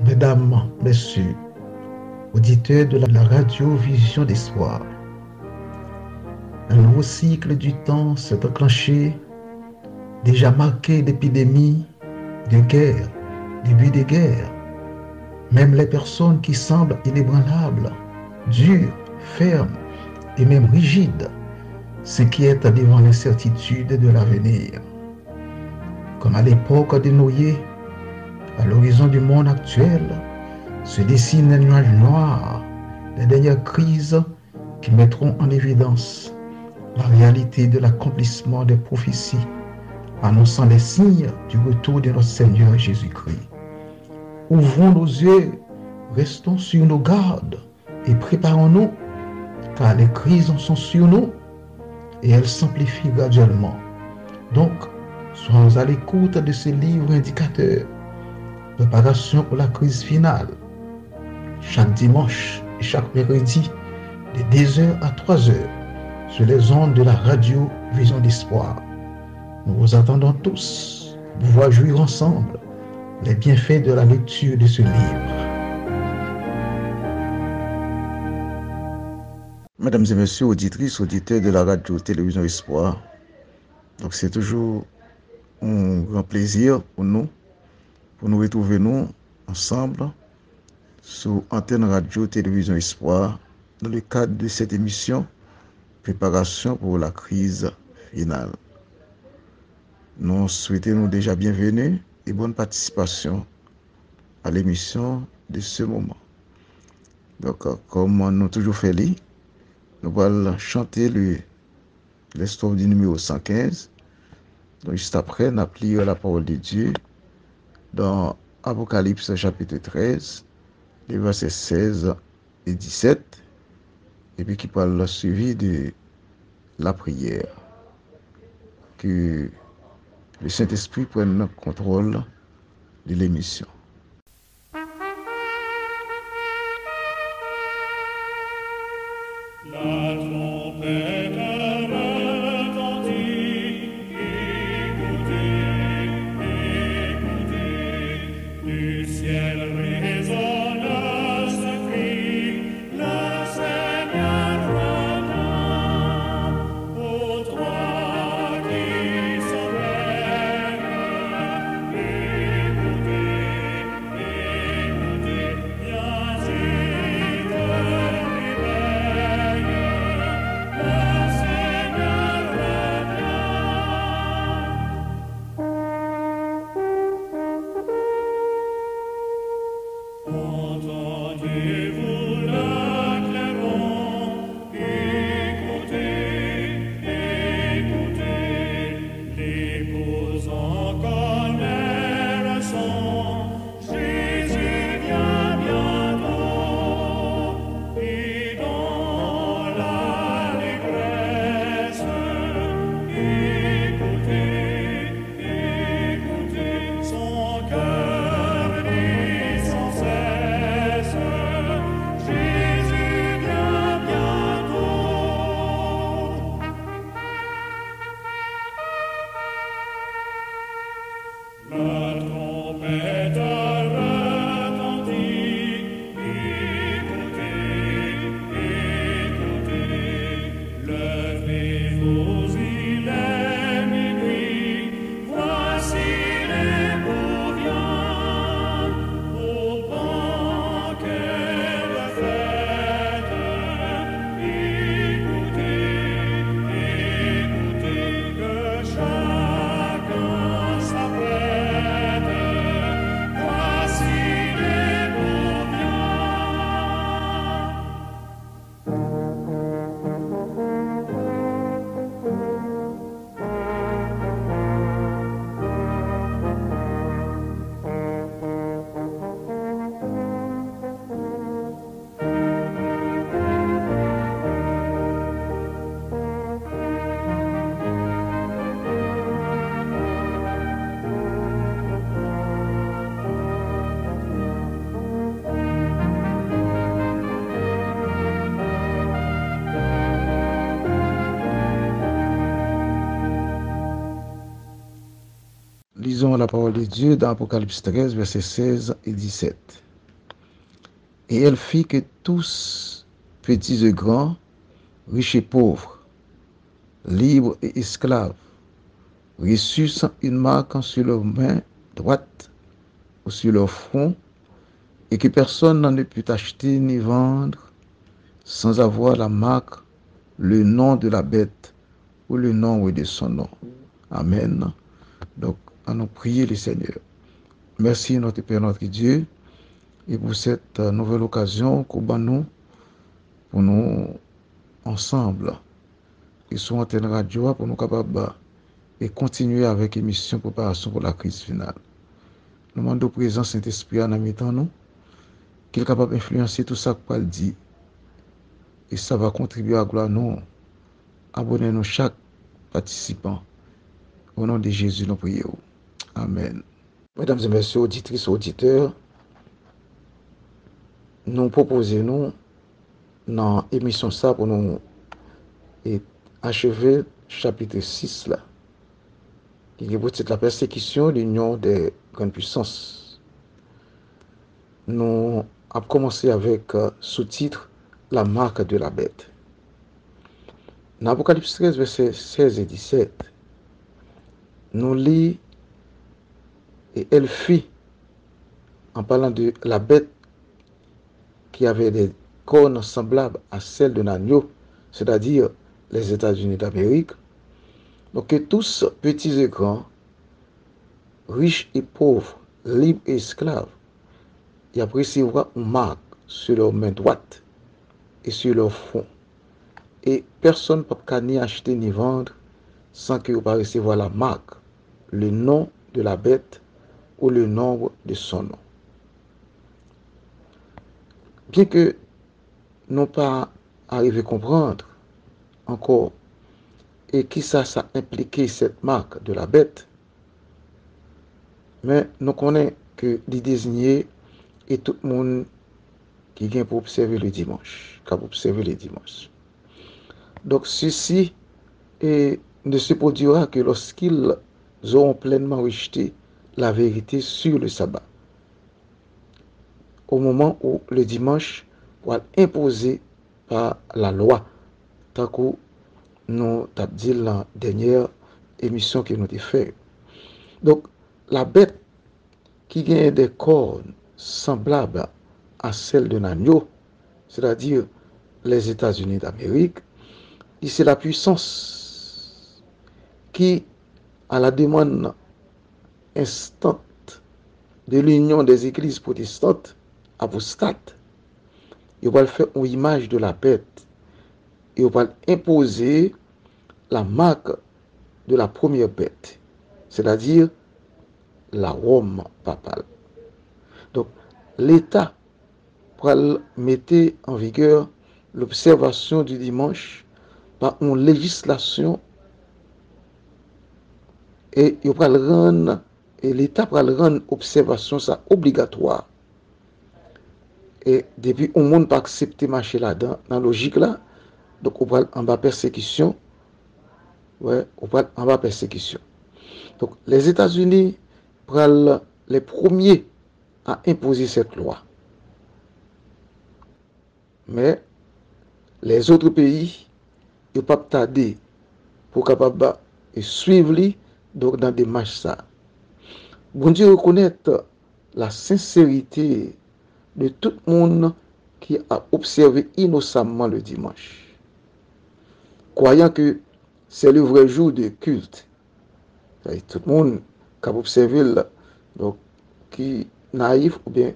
Mesdames, Messieurs, auditeurs de la radio Vision d'Espoir, un nouveau cycle du temps s'est enclenché, déjà marqué d'épidémies, de guerres, début des guerres. Même les personnes qui semblent inébranlables, dures, fermes et même rigides, s'inquiètent devant l'incertitude de l'avenir. Comme à l'époque de Noé, à l'horizon du monde actuel, se dessine un nuage noir, les dernières crises qui mettront en évidence la réalité de l'accomplissement des prophéties, annonçant les signes du retour de notre Seigneur Jésus-Christ. Ouvrons nos yeux, restons sur nos gardes et préparons-nous, car les crises sont sur nous et elles s'amplifient graduellement. Donc, soyons à l'écoute de ce livre indicateur, préparation pour la crise finale, chaque dimanche et chaque mercredi, de 2h à 3h, sur les ondes de la radio Vision d'Espoir. Nous vous attendons tous pour pouvoir jouir ensemble les bienfaits de la lecture de ce livre. Mesdames et messieurs, auditrices, auditeurs de la radio Télévision Espoir, donc c'est toujours un grand plaisir pour nous retrouver nous ensemble sur Antenne Radio Télévision Espoir dans le cadre de cette émission Préparation pour la crise finale. Nous souhaitons déjà bienvenue et bonne participation à l'émission de ce moment. Donc, comme nous toujours fait, nous allons chanter l'histoire du numéro 115. Donc, juste après, nous allons lire la parole de Dieu dans Apocalypse chapitre 13, les versets 16 et 17, et puis qui parle suivi de la prière. Que le Saint-Esprit prenne le contrôle de l'émission. La trompette retentit, écoutez, écoutez, du ciel résonne ce cri, le Seigneur revient, aux trois qui se règnent, écoutez, écoutez, viens y te réveille. Entendez-vous le clairon, écoutez, écoutez, l'épouse en colère son, Jésus vient bientôt, et dans l'allégresse, écoutez, écoutez, son cœur dit sans cesse, Jésus vient bientôt. La trompette retentit, écoutez, écoutez, levez-vous, il est minuit, voici l'époux vient, au banquet de fête, écoutez, que chacun s'apprête, voici l'époux Lisons la parole de Dieu dans Apocalypse 13, versets 16 et 17. Et elle fit que tous, petits et grands, riches et pauvres, libres et esclaves, reçurent une marque sur leur main droite ou sur leur front, et que personne n'en put acheter ni vendre sans avoir la marque, le nom de la bête ou le nom de son nom. Amen. Donc, allons prier le Seigneur. Merci notre Père, notre Dieu, et pour cette nouvelle occasion qu'on nous pour nous ensemble et sur antenne radio pour nous capables et continuer avec émission préparation pour la crise finale. Nous demandons présent Saint-Esprit en mettant nous, qu'il est capable d'influencer tout ça qu'on dit. Et ça va contribuer à gloire nous. Abonnez-nous chaque participant. Au nom de Jésus, nous prions. Amen. Mesdames et messieurs, auditrices, auditeurs, nous proposons dans l'émission ça pour nous achever chapitre 6 là, qui est pour la persécution de l'union des grandes puissances. Nous avons commencé avec sous-titre La marque de la bête. Dans Apocalypse 13, versets 16 et 17, nous lisons et elle fit, en parlant de la bête qui avait des cornes semblables à celles d'un agneau, c'est-à-dire les États-Unis d'Amérique. Donc que tous, petits et grands, riches et pauvres, libres et esclaves, y recevront une marque sur leur main droite et sur leur front. Et personne ne peut ni acheter ni vendre sans que vous pas recevoir la marque, le nom de la bête ou le nombre de son nom. Bien que nous pas arrivé à comprendre encore et qui ça impliqué cette marque de la bête, mais nous connaissons que les désignés et tout le monde qui vient pour observer le dimanche, qui observer les dimanches. Donc ceci ne se produira que lorsqu'ils auront pleinement rejeté la vérité sur le sabbat, au moment où le dimanche va être imposé par la loi, tant que nous avons dit dans la dernière émission que nous avons fait. Donc, la bête qui gagne des cornes semblables à celles d'un agneau, c'est-à-dire les États-Unis d'Amérique, c'est la puissance qui, à la demande instante de l'union des églises protestantes, apostates, il va faire une image de la bête et il va imposer la marque de la première bête, c'est-à-dire la Rome papale. Donc, l'État va mettre en vigueur l'observation du dimanche par une législation et il va rendre et l'État va rendre observation ça obligatoire. Et depuis on monde pas accepter marcher là-dedans dans la logique là, donc on va en bas persécution. Ouais, on va en bas persécution. Donc les États-Unis prennent les premiers à imposer cette loi. Mais les autres pays, ils ne peuvent pas tarder pour capable suivre lui donc dans des marches ça. Bon Dieu reconnaître la sincérité de tout le monde qui a observé innocemment le dimanche, croyant que c'est le vrai jour de culte. Tout le monde qui a observé donc qui naïf ou bien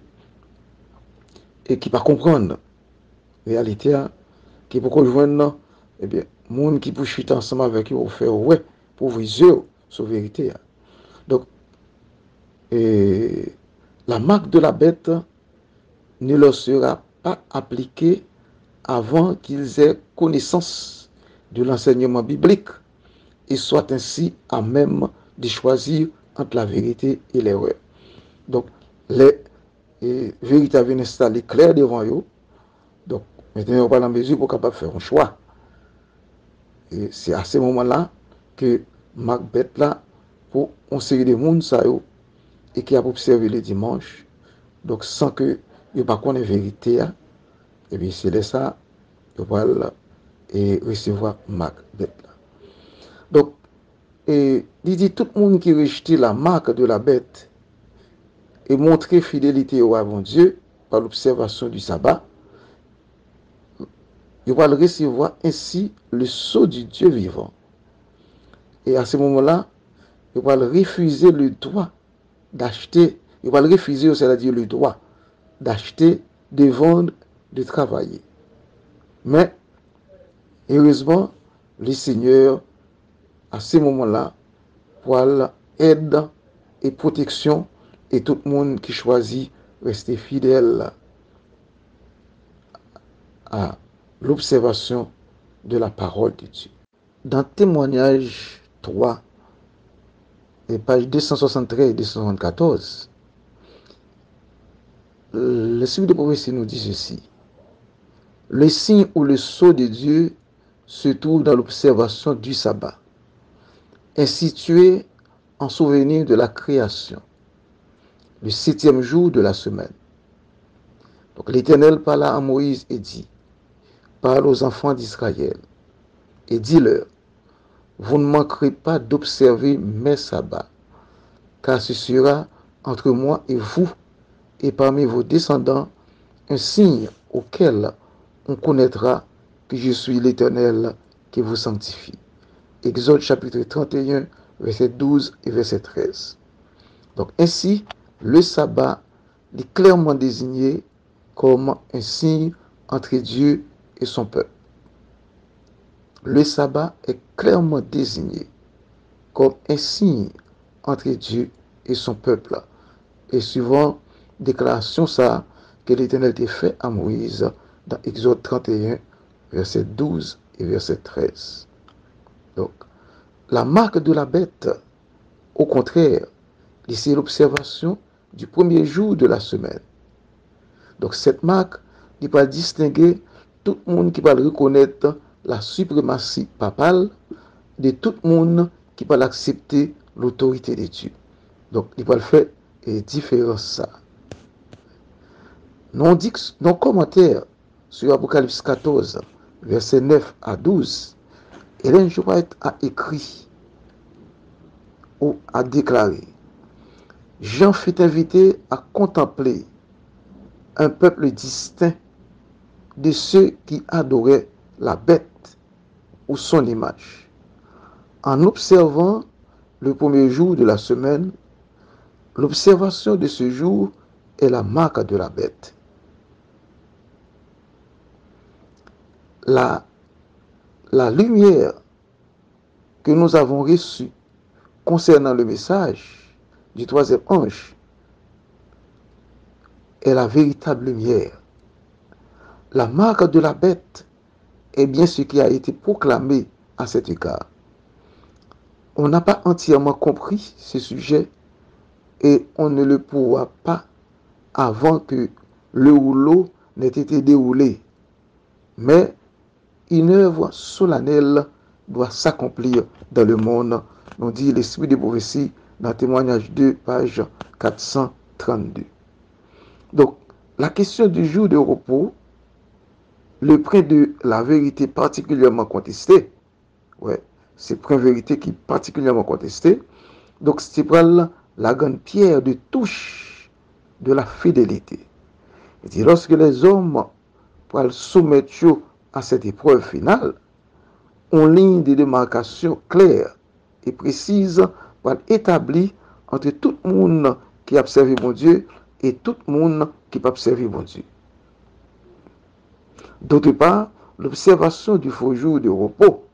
et qui ne pas comprendre la réalité, qui pour rejoindre eh bien monde qui pour chuter ensemble avec eux pour faire ouais pour ouvrir les yeux sur la vérité. Donc la marque de la bête ne leur sera pas appliquée avant qu'ils aient connaissance de l'enseignement biblique et soient ainsi à même de choisir entre la vérité et l'erreur. Donc les vérités viennent installer clair devant eux. Donc maintenant on va en mesure pour capable faire un choix. Et c'est à ce moment-là que marque bête là pour on série de monde ça et qui a observé le dimanche, donc sans que yo pas connaît vérité, et puis c'est de ça, yo va et recevoir marque bête là. Donc, et il dit tout le monde qui rejette la marque de la bête et montrer fidélité au avant Dieu par l'observation du sabbat, il va recevoir ainsi le sceau du Dieu vivant. Et à ce moment-là, il va refuser le droit d'acheter, il va refuser, c'est-à-dire le droit d'acheter, de vendre, de travailler. Mais, heureusement, le Seigneur, à ce moment-là, pour aide et protection, et tout le monde qui choisit rester fidèle à l'observation de la parole de Dieu. Dans Témoignage 3, et pages 273 et 274, l'Esprit de prophétie nous dit ceci. Le signe ou le sceau de Dieu se trouve dans l'observation du sabbat, institué en souvenir de la création, le 7e jour de la semaine. Donc l'Éternel parla à Moïse et dit, parle aux enfants d'Israël et dis-leur, vous ne manquerez pas d'observer mes sabbats, car ce sera entre moi et vous et parmi vos descendants un signe auquel on connaîtra que je suis l'Éternel qui vous sanctifie. Exode chapitre 31, verset 12 et verset 13. Donc ainsi, le sabbat est clairement désigné comme un signe entre Dieu et son peuple. Le sabbat est clairement désigné comme un signe entre Dieu et son peuple. Et suivant déclaration ça que l'Éternel a fait à Moïse dans Exode 31, verset 12 et verset 13. Donc, la marque de la bête, au contraire, c'est l'observation du premier jour de la semaine. Donc, cette marque, il va distinguer tout le monde qui va reconnaître la suprématie papale de tout le monde qui va accepter l'autorité de Dieu. Donc, il va le faire et différence ça. Nos commentaires sur Apocalypse 14, versets 9 à 12, Ellen G. White a écrit ou a déclaré, Jean fut invité à contempler un peuple distinct de ceux qui adoraient la bête ou son image. En observant le premier jour de la semaine, l'observation de ce jour est la marque de la bête. La lumière que nous avons reçue concernant le message du troisième ange est la véritable lumière. La marque de la bête est bien ce qui a été proclamé à cet égard. On n'a pas entièrement compris ce sujet et on ne le pourra pas avant que le rouleau n'ait été déroulé. Mais une œuvre solennelle doit s'accomplir dans le monde, nous dit l'Esprit de prophétie dans Témoignage 2, page 432. Donc, la question du jour de repos, le point de la vérité particulièrement contesté, c'est le point de vérité qui est particulièrement contesté, donc c'est la grande pierre de touche de la fidélité. Et dit, lorsque les hommes pour soumettre à cette épreuve finale, on ligne de démarcation claire et précise pour établir entre tout le monde qui a observé mon Dieu et tout le monde qui n'a pas observé mon Dieu. D'autre part, l'observation du faux jour de repos,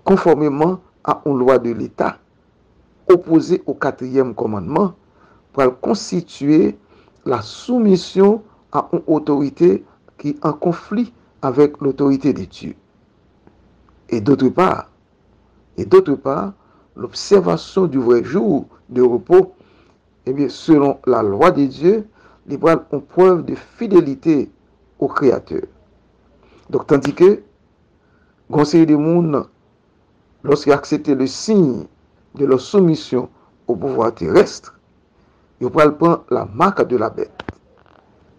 conformément à une loi de l'État, opposée au 4e commandement, pour constituer la soumission à une autorité qui est en conflit avec l'autorité de Dieu. Et d'autre part, l'observation du vrai jour de repos, eh bien, selon la loi de Dieu, les bras ont preuve de fidélité au Créateur. Donc, tandis que, conseil du monde, lorsqu'ils acceptent le signe de leur soumission au pouvoir terrestre, ils prennent la marque de la bête.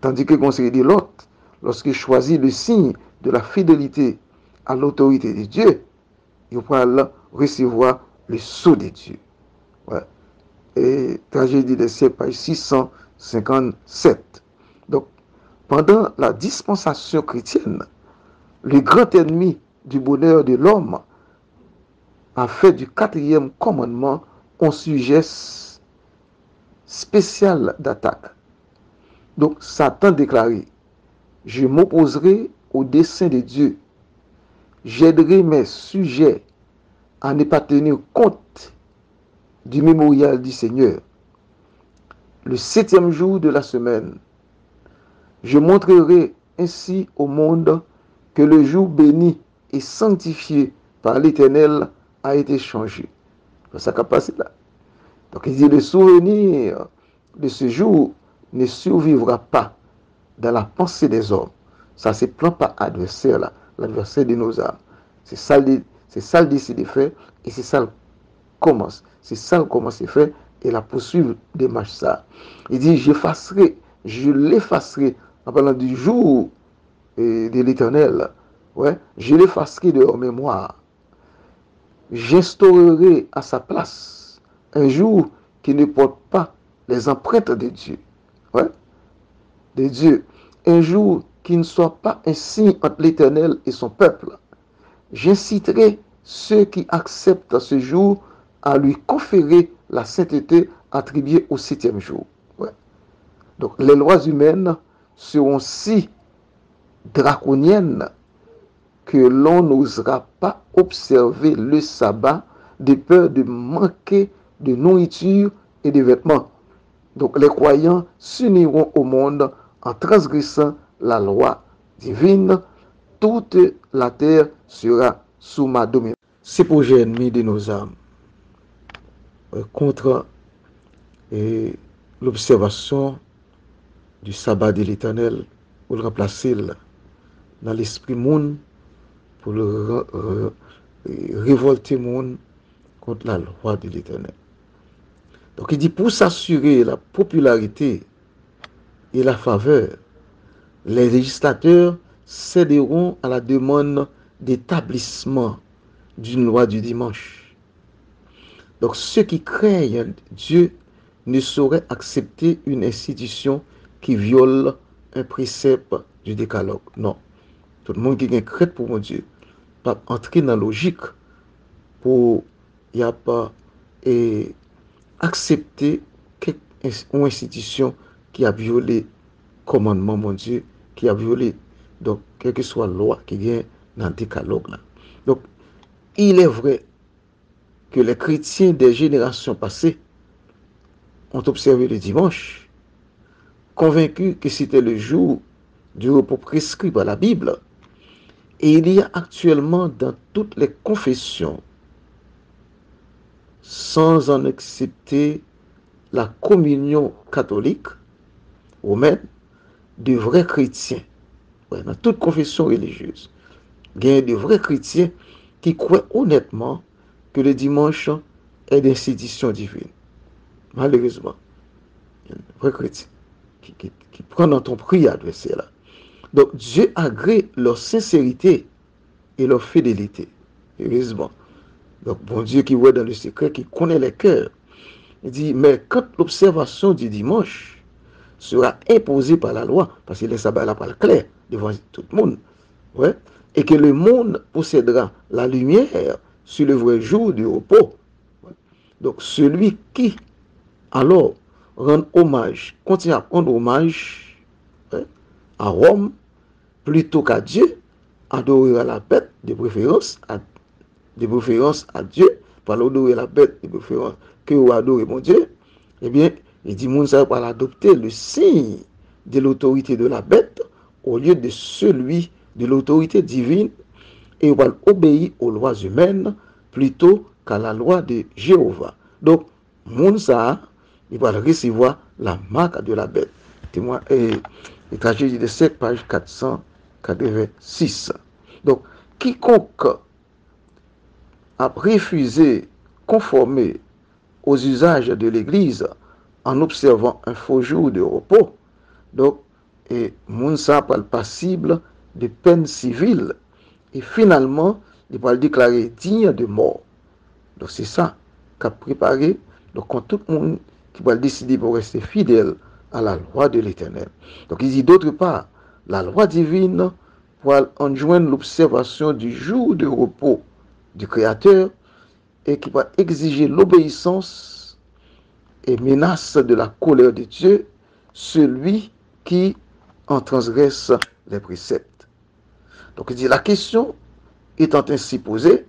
Tandis que conseiller de l'autre, lorsqu'il choisit le signe de la fidélité à l'autorité de Dieu, il va recevoir le sceau de Dieu. Ouais. Et tragédie des siècles, page 657. Donc, pendant la dispensation chrétienne, le grand ennemi du bonheur de l'homme a fait du 4e commandement un sujet spécial d'attaque. Donc, Satan déclaré, je m'opposerai au dessein de Dieu. J'aiderai mes sujets à ne pas tenir compte du mémorial du Seigneur. Le 7e jour de la semaine, je montrerai ainsi au monde que le jour béni et sanctifié par l'Éternel a été changé. Ça qu'a passé là. Donc il dit, le souvenir de ce jour ne survivra pas dans la pensée des hommes. Ça c'est plan pas adversaire là, l'adversaire de nos âmes. C'est ça le décide de faire et c'est ça le commence. C'est ça le commence à faire et la poursuivre des marches ça. Il dit, je l'effacerai en parlant du jour de l'Éternel. Ouais, je l'effacerai de leur mémoire. J'instaurerai à sa place un jour qui ne porte pas les empreintes de Dieu. Ouais, de Dieu. Un jour qui ne soit pas un signe entre l'Éternel et son peuple. J'inciterai ceux qui acceptent ce jour à lui conférer la sainteté attribuée au 7e jour. Ouais. Donc les lois humaines seront si draconiennes que l'on n'osera pas observer le sabbat de peur de manquer de nourriture et de vêtements. Donc les croyants s'uniront au monde en transgressant la loi divine. Toute la terre sera sous ma domination. C'est pour ennemi de nos âmes contre l'observation du sabbat de l'Éternel pour le remplacer dans l'esprit monde pour le révolter monde contre la loi de l'Éternel. Donc il dit, pour s'assurer la popularité et la faveur, les législateurs céderont à la demande d'établissement d'une loi du dimanche. Donc ceux qui craignent Dieu ne sauraient accepter une institution qui viole un précepte du décalogue. Non. Tout le monde qui est crête pour mon Dieu pas entrer dans la logique pour y a pas et accepter une institution qui a violé commandement mon Dieu, qui a violé donc quelle que soit la loi qui vient dans le décalogue là. Donc il est vrai que les chrétiens des générations passées ont observé le dimanche, convaincus que c'était le jour du repos prescrit par la Bible. Et il y a actuellement dans toutes les confessions, sans en accepter la communion catholique romaine, de vrais chrétiens. Ouais, dans toute confession religieuse, il y a de vrais chrétiens qui croient honnêtement que le dimanche est d'institution divine. Malheureusement, il y a un vrai chrétien qui prend dans ton prière adversaire là. Donc Dieu agrée leur sincérité et leur fidélité. Heureusement. Donc bon Dieu qui voit dans le secret, qui connaît les cœurs. Il dit, mais quand l'observation du dimanche sera imposée par la loi, parce que le sabbat là pas clair devant tout le monde, ouais, et que le monde possédera la lumière sur le vrai jour du repos. Ouais. Donc celui qui alors rend hommage, continue à rendre hommage, ouais, à Rome, plutôt qu'à Dieu, adorer à la bête de préférence à Dieu, pas l'adorer la bête de préférence que adorer mon Dieu, eh bien, il dit, mon ça va adopter le signe de l'autorité de la bête au lieu de celui de l'autorité divine et va obéir aux lois humaines plutôt qu'à la loi de Jéhovah. Donc, mon ça, il va recevoir la marque de la bête. Témoin et tragédie de 7, page 486. Donc, quiconque a refusé conformer aux usages de l'Église en observant un faux jour de repos, donc, et moun sa pral passible de peine civile et finalement il va le déclarer digne de mort. Donc c'est ça qu'a préparé donc contre tout le monde qui va décider pour rester fidèle à la loi de l'Éternel. Donc il dit d'autre part, la loi divine pour enjoindre l'observation du jour de repos du Créateur et qui va exiger l'obéissance et menace de la colère de Dieu, celui qui en transgresse les préceptes. Donc il dit la question étant ainsi posée,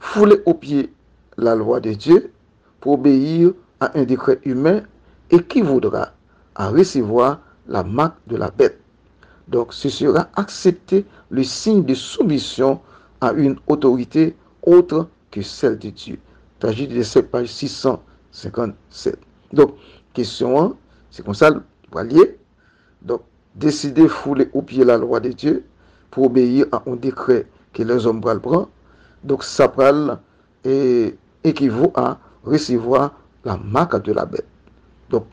fouler aux pieds la loi de Dieu pour obéir à un décret humain équivaudra à recevoir la marque de la bête. Donc ce sera accepter le signe de soumission à une autorité autre que celle de Dieu. Tragédie de cette page 657. Donc, question 1, c'est comme ça, le lier. Donc, décider fouler au pied la loi de Dieu pour obéir à un décret que les hommes prennent. Donc, ça parle et équivaut à recevoir la marque de la bête. Donc,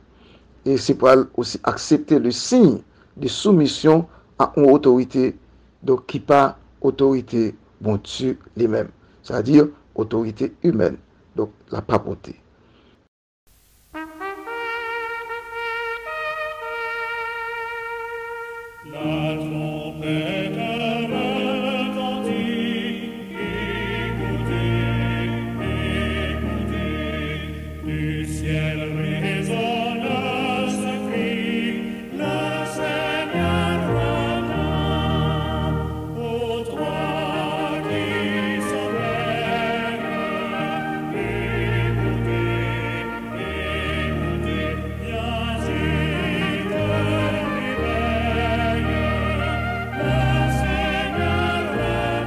et c'est pour aussi accepter le signe de soumission à une autorité, donc qui pas autorité bon Dieu lui-même, c'est-à-dire autorité humaine, donc la papauté. La trompette retentit, écoutez, écoutez, du ciel résonne ce cri, le Seigneur revient, aux trois qui sommeillent, écoutez, écoutez, viens vite, réveille, le Seigneur revient.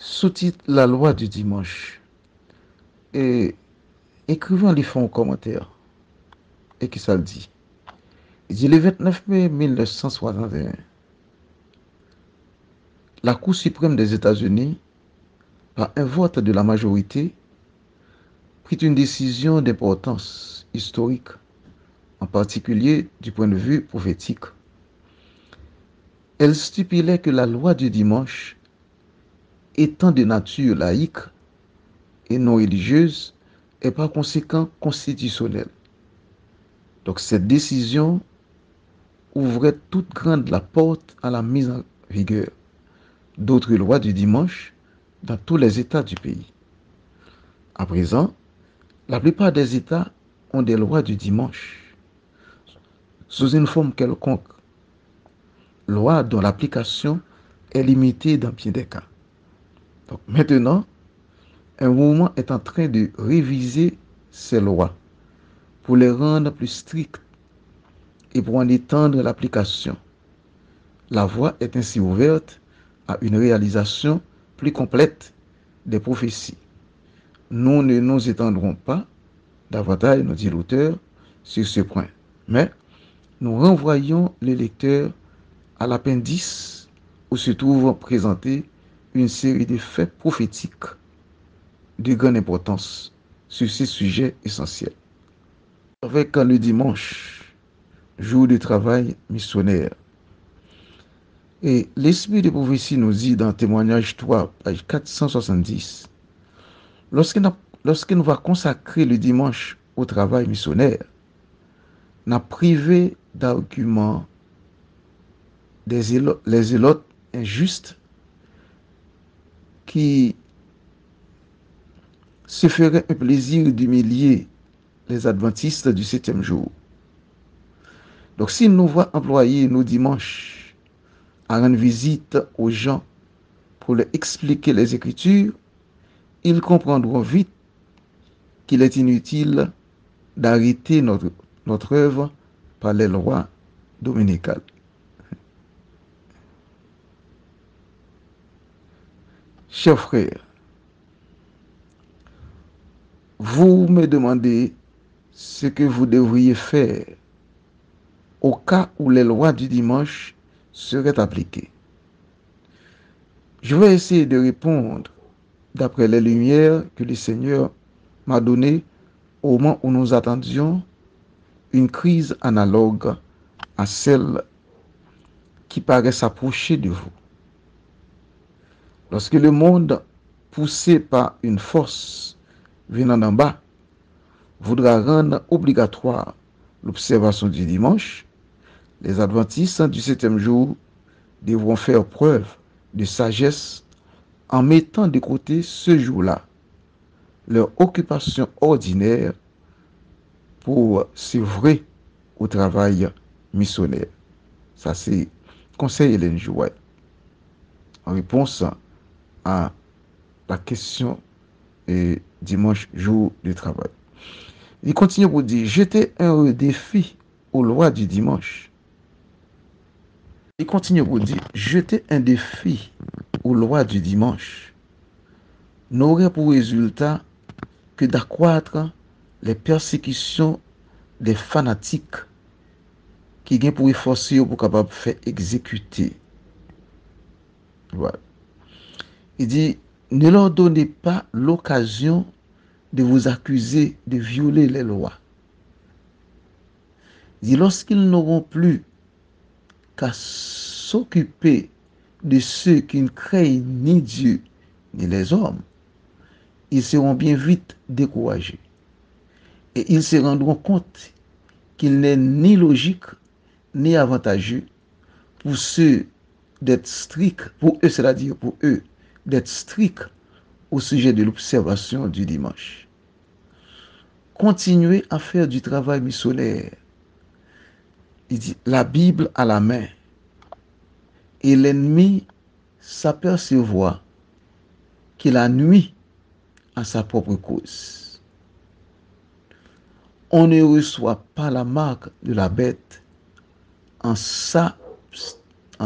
Sous-titre La loi du dimanche. Et écrivain lui font un commentaire. Et qui ça le dit? Il dit le 29 mai 1961, la Cour suprême des États-Unis, par un vote de la majorité, prit une décision d'importance historique, en particulier du point de vue prophétique. Elle stipulait que la loi du dimanche, étant de nature laïque et non religieuse, est par conséquent constitutionnelle. Donc cette décision ouvrait toute grande la porte à la mise en vigueur d'autres lois du dimanche dans tous les États du pays. À présent, la plupart des États ont des lois du dimanche sous une forme quelconque, loi dont l'application est limitée dans bien des cas. Donc maintenant, un mouvement est en train de réviser ces lois pour les rendre plus strictes et pour en étendre l'application. La voie est ainsi ouverte à une réalisation plus complète des prophéties. Nous ne nous étendrons pas davantage, nous dit l'auteur, sur ce point, mais nous renvoyons le lecteur à l'appendice où se trouve présentée une série de faits prophétiques de grande importance sur ces sujets essentiels. Avec le dimanche, jour de travail missionnaire. Et l'esprit de prophétie nous dit dans Témoignage 3, page 470, lorsqu'il nous va consacrer le dimanche au travail missionnaire, n'a privé d'arguments les zélotes injustes qui se feraient un plaisir d'humilier les adventistes du 7e jour. Donc s'ils nous voient employer nos dimanches à rendre visite aux gens pour leur expliquer les Écritures, ils comprendront vite qu'il est inutile d'arrêter notre œuvre par les lois dominicales. Chers frères, vous me demandez ce que vous devriez faire au cas où les lois du dimanche seraient appliquées. Je vais essayer de répondre d'après les lumières que le Seigneur m'a donné au moment où nous attendions une crise analogue à celle qui paraît s'approcher de vous. Lorsque le monde, poussé par une force venant d'en bas, voudra rendre obligatoire l'observation du dimanche, les adventistes du 7e jour devront faire preuve de sagesse en mettant de côté ce jour-là leur occupation ordinaire pour s'œuvrer au travail missionnaire. Ça, c'est conseil Hélène Jouet en réponse à la question et dimanche, jour du travail. Il continue pour dire, jetez un défi aux lois du dimanche. Il continue pour dire, jetez un défi aux lois du dimanche n'aurait pour résultat que d'accroître les persécutions des fanatiques qui viennent pour efforcer pour capable faire exécuter. Voilà. Il dit, ne leur donnez pas l'occasion de vous accuser de violer les lois. Il dit, lorsqu'ils n'auront plus qu'à s'occuper de ceux qui ne craignent ni Dieu ni les hommes, ils seront bien vite découragés. Et ils se rendront compte qu'il n'est ni logique ni avantageux pour ceux d'être stricts, pour eux, c'est-à-dire pour eux, d'être stricts au sujet de l'observation du dimanche. Continuez à faire du travail missionnaire. Il dit, la Bible à la main, et l'ennemi s'apercevoir qu'il a nui à sa propre cause. On ne reçoit pas la marque de la bête en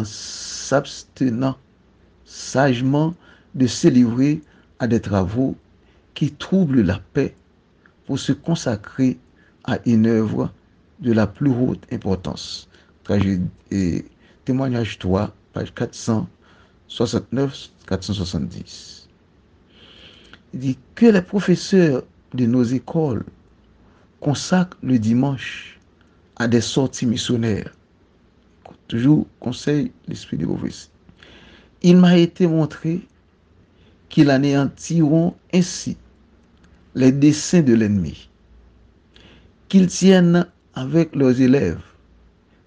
s'abstenant sagement de se livrer à des travaux qui troublent la paix pour se consacrer à une œuvre de la plus haute importance. Témoignage 3, page 469-470. Il dit que les professeurs de nos écoles consacrent le dimanche à des sorties missionnaires. Toujours conseil l'esprit de prophétie. Il m'a été montré qu'ils anéantiront ainsi les desseins de l'ennemi, qu'ils tiennent avec leurs élèves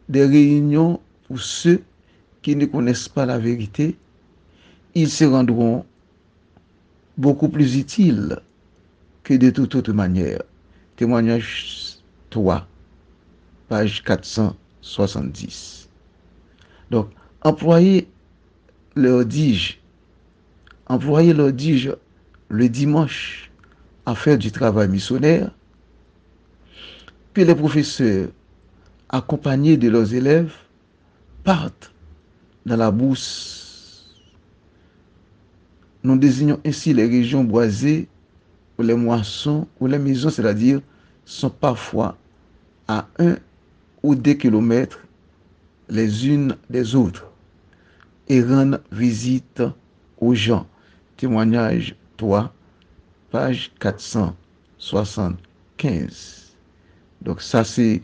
des réunions pour ceux qui ne connaissent pas la vérité. Ils se rendront beaucoup plus utiles que de toute autre manière. Témoignage 3, page 470. Donc, employez leur dis-je le dimanche à faire du travail missionnaire, puis les professeurs, accompagnés de leurs élèves, partent dans la brousse. Nous désignons ainsi les régions boisées où les moissons, où les maisons, c'est-à-dire, sont parfois à 1 ou 2 kilomètres les unes des autres et rendent visite aux gens. Témoignage 3, page 475. Donc ça, c'est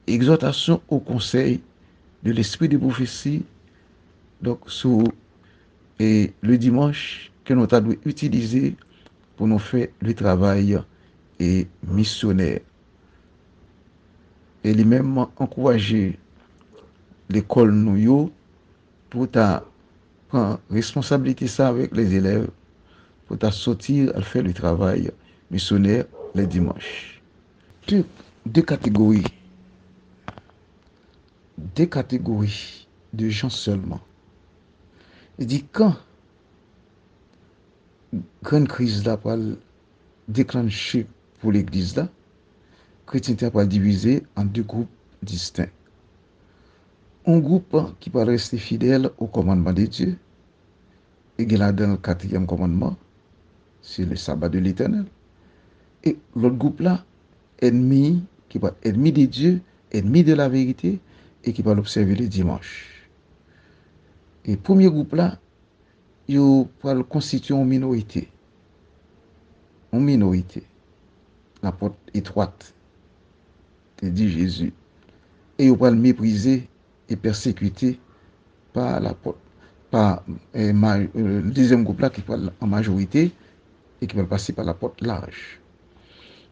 exhortation au conseil de l'esprit de prophétie, donc sur le dimanche que nous avons utilisé pour nous faire le travail et missionnaire. Et lui-même encourager l'école nous pour ta prendre responsabilité ça avec les élèves pour ta sortir à faire le travail missionnaire les dimanches. Deux catégories de gens seulement. Il dit quand grande crise là va déclencher pour l'église là, chrétienté va diviser en deux groupes distincts. Un groupe qui va rester fidèle au commandement de Dieu, et qui est là dans le 4e commandement, c'est le sabbat de l'Éternel. Et l'autre groupe là, ennemi, qui va être ennemi de Dieu, ennemi de la vérité, et qui va l'observer le dimanche. Et premier groupe là, il va constituer une minorité. la porte étroite, te dit Jésus. Et ils vont le mépriser et persécuter par la porte, par le deuxième groupe là qui parle en majorité et qui va passer par la porte large.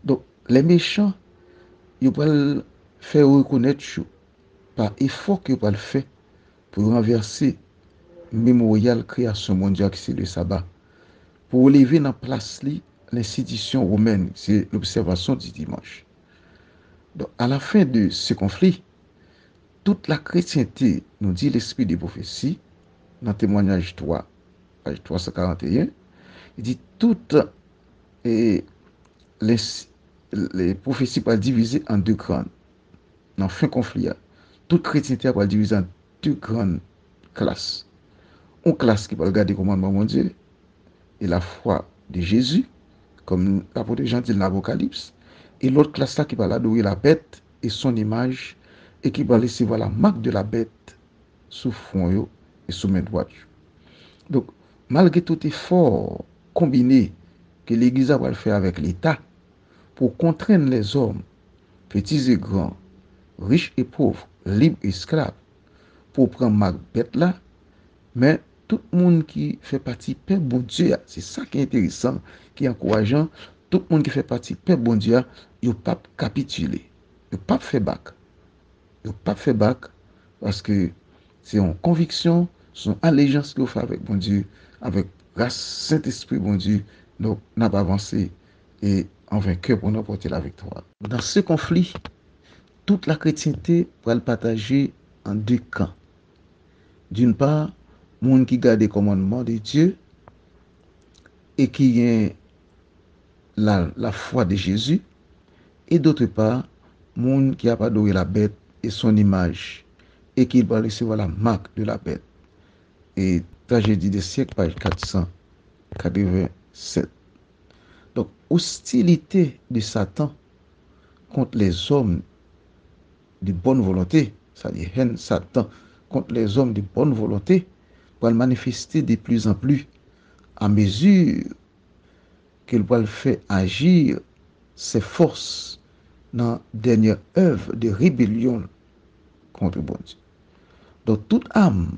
Donc, les méchants, ils vont faire reconnaître par effort qu'ils vont faire pour renverser mémorial création mondiale qui c'est le sabbat, pour relever dans place l'institution romaine, c'est l'observation du dimanche. Donc, à la fin de ce conflit, toute la chrétienté, nous dit l'esprit des prophéties, dans témoignage 3, page 341, il dit toutes les prophéties peuvent diviser en deux grandes. Dans fin conflit, toute chrétienté peut diviser en deux grandes classes. Une classe qui va regarder le commandement de Dieu et la foi de Jésus, comme l'apôtre Jean dit dans l'Apocalypse, et l'autre classe là qui va adorer la bête et son image et qui va recevoir la marque de la bête sous front et sous main droite. Donc, malgré tout effort combiné que l'Église va faire avec l'État pour contraindre les hommes, petits et grands, riches et pauvres, libres et esclaves, pour prendre marque bête là, mais tout le monde qui fait partie Père bon Dieu, c'est ça qui est intéressant, qui est encourageant. Tout le monde qui fait partie Père bon Dieu, il ne peut pas capituler, il ne peut pas faire bac. Il ne peut pas faire bac parce que c'est en conviction, son allégeance qu'il fait avec bon Dieu, avec grâce Saint-Esprit bon Dieu, donc n'a pas avancé et en vainqueur pour nous porter la victoire. Dans ce conflit, toute la chrétienté va le partager en deux camps. D'une part, monde qui garde les commandements de Dieu et qui a la foi de Jésus, et d'autre part, monde qui a adoré la bête et son image et qui va recevoir la marque de la bête. Et tragédie des siècles, page 487. Donc, hostilité de Satan contre les hommes de bonne volonté, c'est-à-dire haine Satan contre les hommes de bonne volonté, va le manifester de plus en plus à mesure qu'il va le faire agir ses forces dans la dernière œuvre de rébellion contre bon Dieu. Donc, toute âme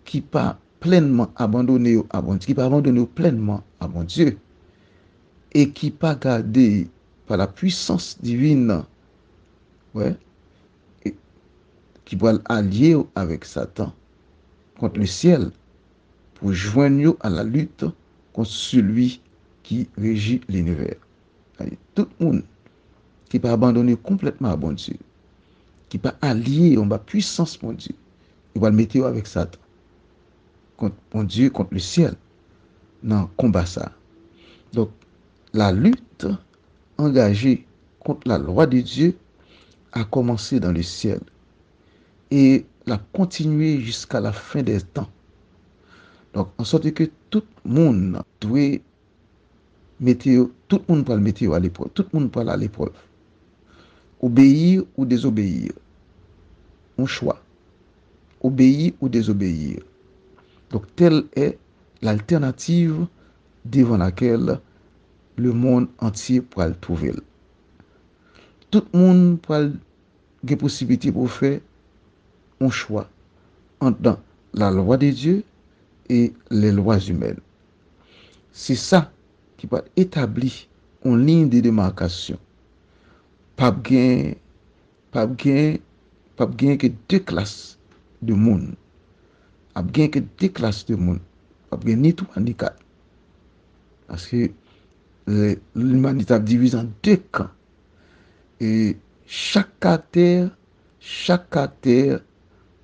qui pas pleinement abandonnée à bon Dieu, qui pas abandonnée pleinement à bon Dieu, et qui pas gardée par la puissance divine, ouais, et qui va allier avec Satan contre le ciel pour joindre à la lutte contre celui qui régit l'univers. Tout le monde qui pas abandonné complètement à bon Dieu, qui pas allié en bas puissance mon Dieu, il va le mettre avec Satan contre mon Dieu, contre le ciel, dans combat ça. Donc, la lutte engagée contre la loi de Dieu a commencé dans le ciel et l'a continué jusqu'à la fin des temps. Donc, en sorte que tout le monde doit mettre, tout le monde peut le mettre à l'épreuve, tout le monde peut aller à l'épreuve. Obéir ou désobéir. Un choix. Obéir ou désobéir. Donc, telle est l'alternative devant laquelle le monde entier pourra le trouver. Tout le monde pourra avoir possibilité pour faire un choix entre la loi de Dieu et les lois humaines. C'est ça qui va établir une ligne de démarcation. Pas bien que deux classes de monde. Pas bien que deux classes de monde. Pas bien ni trois ni quatre. Parce que l'humanité a divisé en deux camps. Et chaque caractère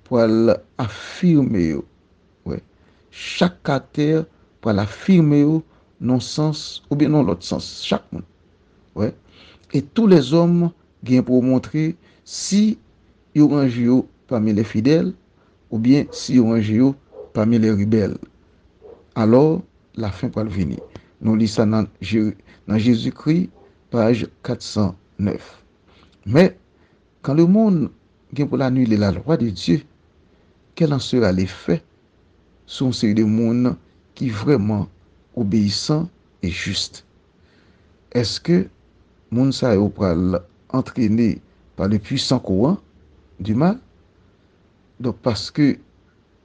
pour l'affirmer. Ouais. Chaque caractère pour l'affirmer non sens ou bien non l'autre sens. Chaque monde. Ouais. Et tous les hommes viennent pour montrer si ils rangent parmi les fidèles ou bien si ils rangent parmi les rebelles. Alors, la fin va venir. Nous lisons ça dans Jésus-Christ, page 409. Mais, quand le monde vient pour annuler la loi de Dieu, quel en sera l'effet sur une série de monde qui est vraiment obéissant et juste? Est-ce que moun sa yo pral entraîné par le puissant courant du mal. Donc parce que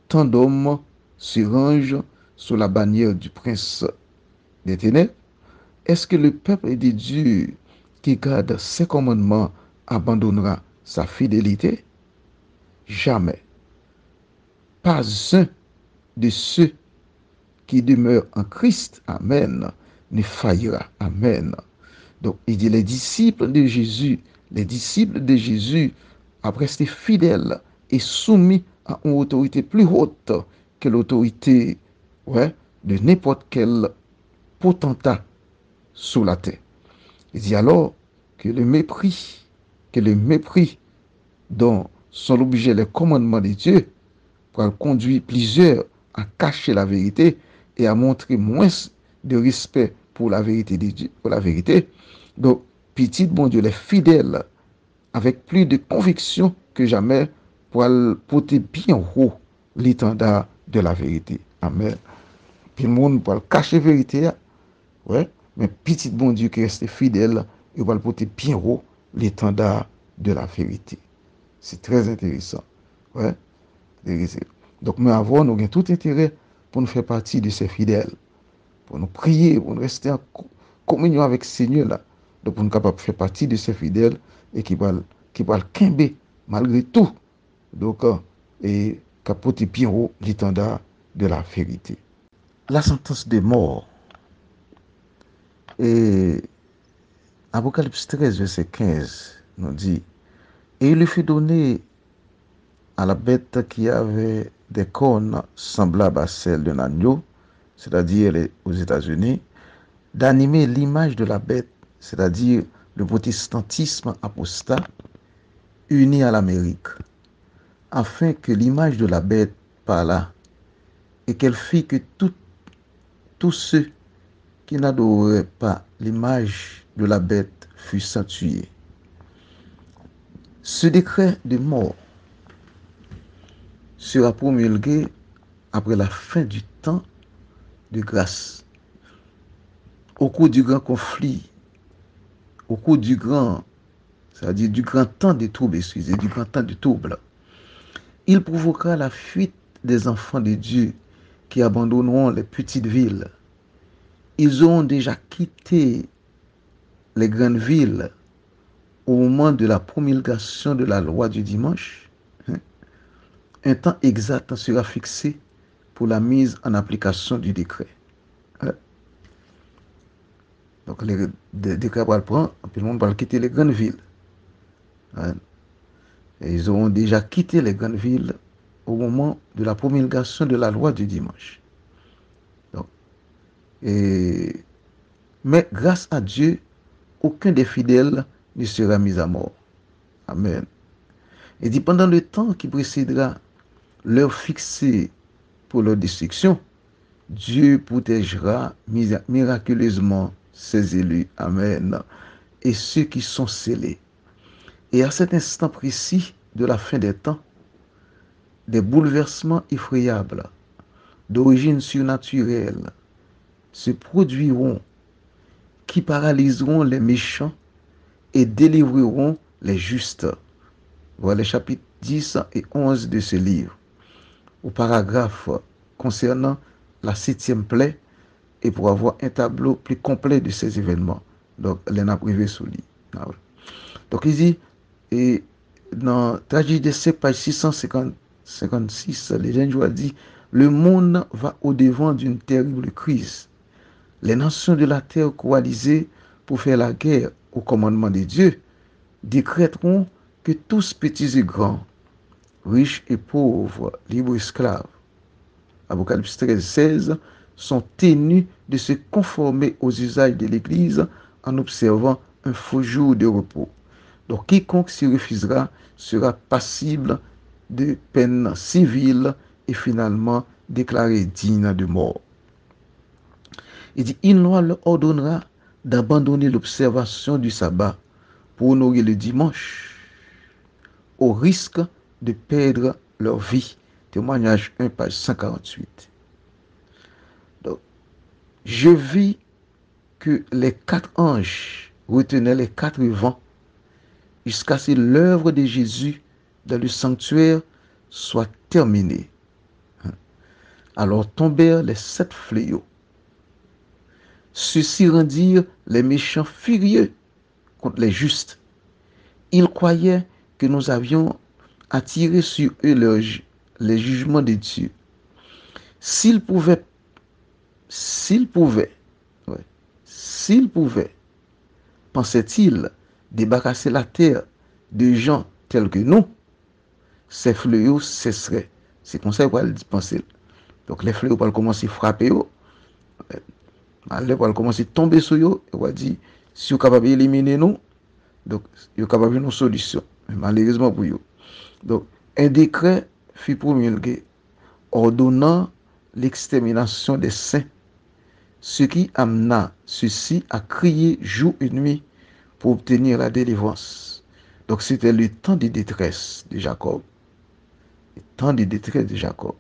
tant d'hommes se rangent sous la bannière du prince des ténèbres, est-ce que le peuple de Dieu qui garde ses commandements abandonnera sa fidélité? Jamais. Pas un de ceux qui demeurent en Christ, amen, ne faillira, amen. Donc, il dit les disciples de Jésus, après rester fidèles et soumis à une autorité plus haute que l'autorité de n'importe quel potentat sous la terre. Il dit alors que le mépris dont sont l'objet les commandements de Dieu pour conduire plusieurs à cacher la vérité et à montrer moins de respect pour la vérité de Dieu, pour la vérité. Donc, petit bon Dieu, les fidèles, avec plus de conviction que jamais, pour porter bien haut l'étendard de la vérité. Amen. Puis le monde pour cacher la vérité, ouais, mais petit bon Dieu qui reste fidèle, il va porter bien haut l'étendard de la vérité. C'est très intéressant. Ouais. Donc, nous avons tout intérêt pour nous faire partie de ces fidèles, pour nous prier, pour nous rester en communion avec le Seigneur, là. Donc, pour nous capables de faire partie de ces fidèles et qui va quimber malgré tout. Donc, et capoter bien haut l'étendard de la vérité. La sentence de mort. Et Apocalypse 13, verset 15, nous dit, et il lui fut donné à la bête qui avait des cornes semblables à celles d'un agneau, c'est-à-dire aux États-Unis, d'animer l'image de la bête, c'est-à-dire le protestantisme apostat, uni à l'Amérique, afin que l'image de la bête parlât et qu'elle fit que tous ceux qui n'adoraient pas l'image de la bête fussent tués. Ce décret de mort sera promulgué après la fin du temps de grâce. Au cours du grand conflit, au cours du grand, c'est-à-dire du grand temps de trouble, du grand temps de trouble, il provoquera la fuite des enfants de Dieu qui abandonneront les petites villes. Ils auront déjà quitté les grandes villes au moment de la promulgation de la loi du dimanche. Un temps exact sera fixé pour la mise en application du décret. Donc, le décret va le prendre, puis le monde va quitter les grandes villes. Et ils auront déjà quitté les grandes villes au moment de la promulgation de la loi du dimanche. Donc, mais grâce à Dieu, aucun des fidèles ne sera mis à mort. Amen. Et dit pendant le temps qui précédera l'heure fixée pour leur destruction, Dieu protégera miraculeusement ses élus. Amen. Et ceux qui sont scellés. Et à cet instant précis de la fin des temps, des bouleversements effroyables d'origine surnaturelle se produiront qui paralyseront les méchants et délivreront les justes. Voilà les chapitres 10 et 11 de ce livre. Au paragraphe concernant la 7e plaie et pour avoir un tableau plus complet de ces événements. Donc, l'en a privé sous lui. Donc, il dit, et dans Tragédie des siècles, page 656, l'Évangile dit, le monde va au-devant d'une terrible crise. Les nations de la terre coalisées pour faire la guerre au commandement de Dieu décréteront que tous petits et grands, riches et pauvres, libres et esclaves, Apocalypse 13, 16, sont tenus de se conformer aux usages de l'Église en observant un faux jour de repos. Donc quiconque s'y refusera sera passible de peine civile et finalement déclaré digne de mort. Il dit, il leur ordonnera d'abandonner l'observation du sabbat pour honorer le dimanche, au risque de perdre leur vie. Témoignage 1, page 148. Donc, je vis que les 4 anges retenait les 4 vents, jusqu'à ce que l'œuvre de Jésus dans le sanctuaire soit terminée. Alors tombèrent les 7 fléaux. Ceux-ci rendirent les méchants furieux contre les justes. Ils croyaient que nous avions attiré sur eux les jugements de Dieu. S'ils pouvaient, pensait-il, débarrasser la terre de gens tels que nous, ces fléaux cesseraient. C'est comme ça qu'il penser. Donc les fléaux vont commencer à frapper, ils vont commencer à tomber sur eux, et va dire, si vous êtes capable d'éliminer nous, donc vous êtes capable de une solution. Mais malheureusement pour eux. Donc un décret fut promulgué ordonnant l'extermination des saints, ce qui amena ceux-ci à crier jour et nuit pour obtenir la délivrance. Donc c'était le temps de détresse de Jacob. Le temps de détresse de Jacob.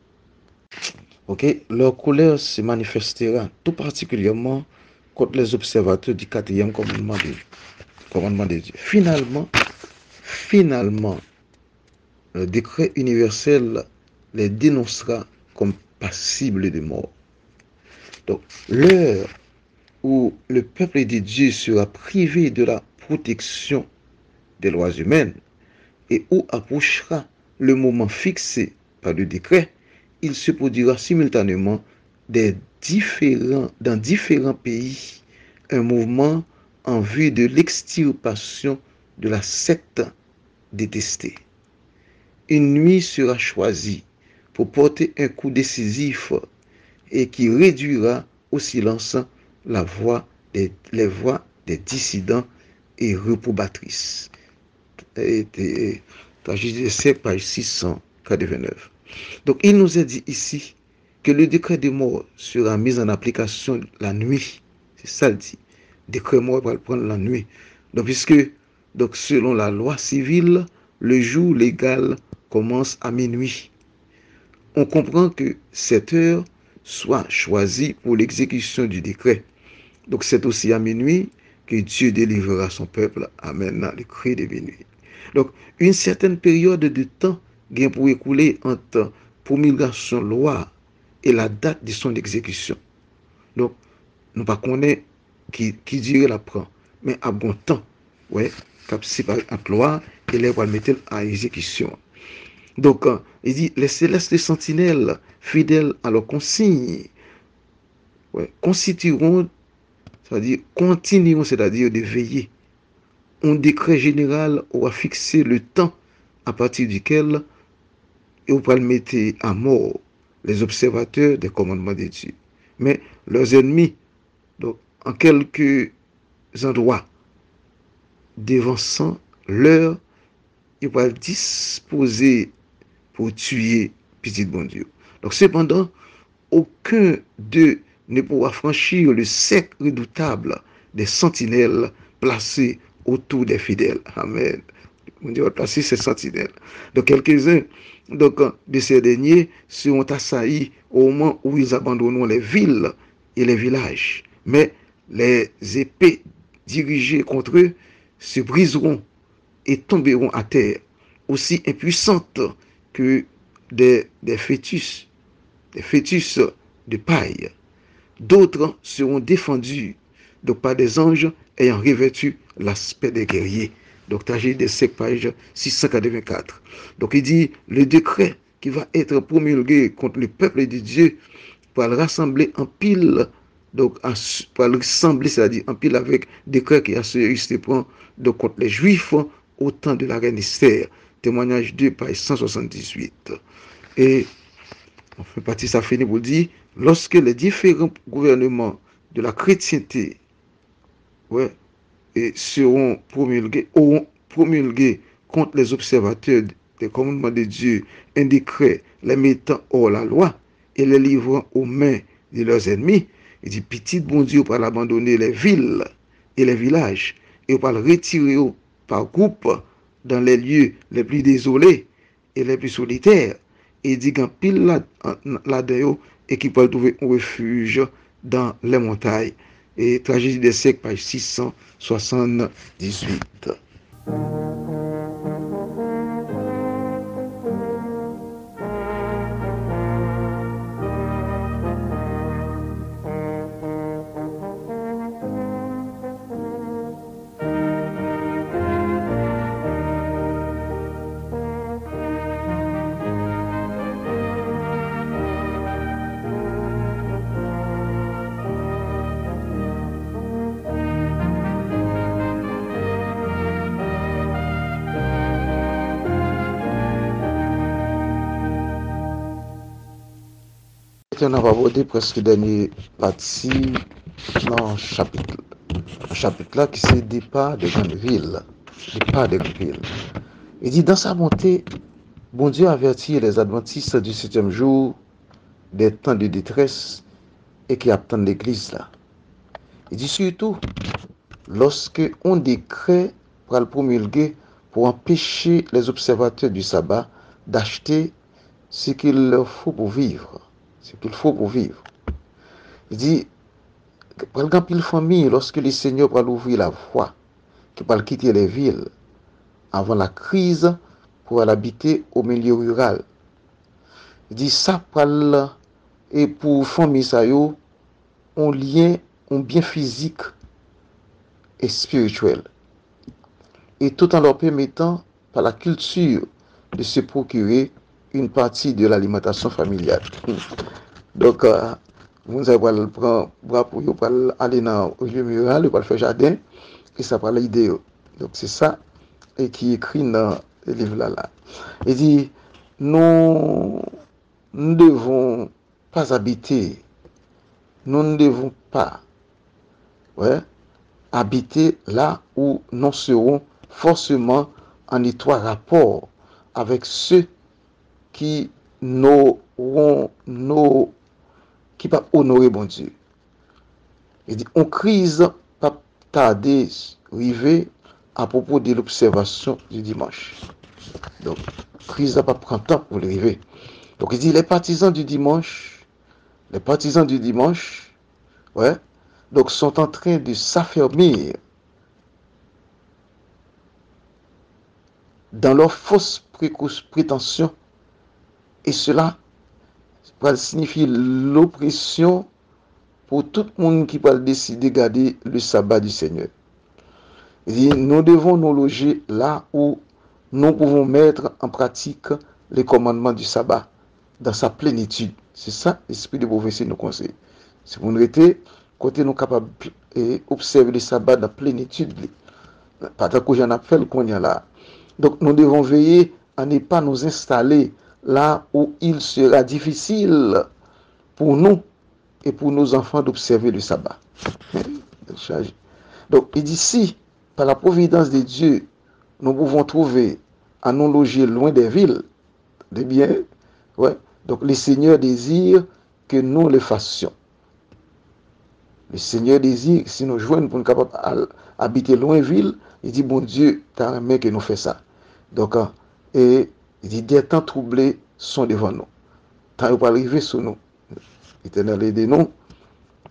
Ok, leur colère se manifestera tout particulièrement contre les observateurs du 4e commandement de Dieu. Finalement, le décret universel les dénoncera comme passibles de mort. Donc, l'heure où le peuple de Dieu sera privé de la protection des lois humaines et où approchera le moment fixé par le décret, il se produira simultanément dans différents pays un mouvement en vue de l'extirpation de la secte détestée. Une nuit sera choisie pour porter un coup décisif et qui réduira au silence les voix des dissidents et reprobatrices. Tragédie des siècles, page 689. Donc il nous est dit ici que le décret de mort sera mis en application la nuit. C'est ça le dit. Décret mort va le prendre la nuit. Donc selon la loi civile, le jour légal commence à minuit. On comprend que cette heure soit choisie pour l'exécution du décret. Donc c'est aussi à minuit que Dieu délivrera son peuple. Amen. Dans le cri de minuit. Donc une certaine période de temps vient pour écouler entre promulgation loi et la date de son exécution. Donc nous ne connaissons pas qui dirait la prend, mais à bon temps, ouais, c'est par entre loi et les va le mettre à exécution. Donc il dit les célestes sentinelles fidèles à leurs consignes, ouais, constitueront, c'est-à-dire continueront, c'est-à-dire de veiller. Un décret général aura fixé le temps à partir duquel on va le mettre à mort les observateurs des commandements de Dieu. Mais leurs ennemis, donc, en quelques endroits, devançant l'heure, ils vont disposer pour tuer petit bon Dieu. Donc cependant, aucun d'eux ne pourra franchir le cercle redoutable des sentinelles placées autour des fidèles. Amen. On dit placer ces sentinelles. Donc quelques-uns de ces derniers seront assaillis au moment où ils abandonneront les villes et les villages. Mais les épées dirigées contre eux se briseront et tomberont à terre, aussi impuissantes que des fœtus de paille. D'autres seront défendus donc par des anges ayant revêtu l'aspect des guerriers. Donc, tragédie des siècles, page 684. Donc, il dit, le décret qui va être promulgué contre le peuple de Dieu va le rassembler en pile, donc, va le rassembler, c'est-à-dire en pile avec décret qui a se prend donc contre les Juifs au temps de la reine Esther. Témoignage 2, page 178. Et, on fait partie, ça finit pour dire, lorsque les différents gouvernements de la chrétienté, ouais, et auront promulgué contre les observateurs des commandements de Dieu un décret les mettant hors la loi et les livrant aux mains de leurs ennemis. Il dit, petit bon Dieu, pour abandonner les villes et les villages et pour le retirer par groupe dans les lieux les plus désolés et les plus solitaires. Et il dit qu'un pile là-dedans et qui peut trouver un refuge dans les montagnes. et Tragédie des siècles, page 678. On a abordé presque dernière partie dans le chapitre. Le chapitre là qui c'est départ des grandes villes. Départ des grandes villes. Il dit dans sa montée, bon Dieu avertit les adventistes du 7e jour des temps de détresse et qui attendent l'église là. Il dit surtout, lorsque on décret pour le promulguer pour empêcher les observateurs du sabbat d'acheter ce qu'il leur faut pour vivre. Ce qu'il faut pour vivre. Il dit, par exemple, une famille, lorsque le Seigneur va ouvrir la voie, qui va quitter les villes avant la crise pour aller habiter au milieu rural. Il dit, ça parle, et pour famille, ça y est, un lien, un bien physique et spirituel. Et tout en leur permettant, par la culture, de se procurer une partie de l'alimentation familiale. Donc, vous allez prendre bras pour aller dans le lieu rural, pour faire jardin, et ça parle l'idée. Donc, c'est ça et qui est écrit dans le livre là. Il dit, nous ne devons pas habiter, nous ne devons pas habiter là où nous serons forcément en étroit rapport avec ceux qui qui va honorer bon Dieu. Il dit, on crise pas tarder arriver à propos de l'observation du dimanche. Donc, crise n'a pas prendre temps pour l'arriver. Donc, il dit, les partisans du dimanche, donc sont en train de s'affermir dans leurs fausses prétentions. Et cela va signifier l'oppression pour tout le monde qui va décider de garder le sabbat du Seigneur. Il dit, nous devons nous loger là où nous pouvons mettre en pratique les commandements du sabbat dans sa plénitude. C'est ça l'esprit de prophétie nous conseille. C'est pour nous rester, côté nous capables d'observer le sabbat dans la plénitude. Pas tant que j'en appelle qu'on y a là. Donc nous devons veiller à ne pas nous installer là où il sera difficile pour nous et pour nos enfants d'observer le sabbat. Donc, il dit, si, par la providence de Dieu, nous pouvons trouver à nous loger loin des villes, des biens, donc le Seigneur désire que nous le fassions. Le Seigneur désire, si nous jouons pour nous capables d'habiter loin des villes, il dit, bon Dieu, t'as aimé que nous faisons ça. Donc, et il dit, des temps troublés sont devant nous. Tant ils pas arriver sur nous. L'Éternel aide-nous.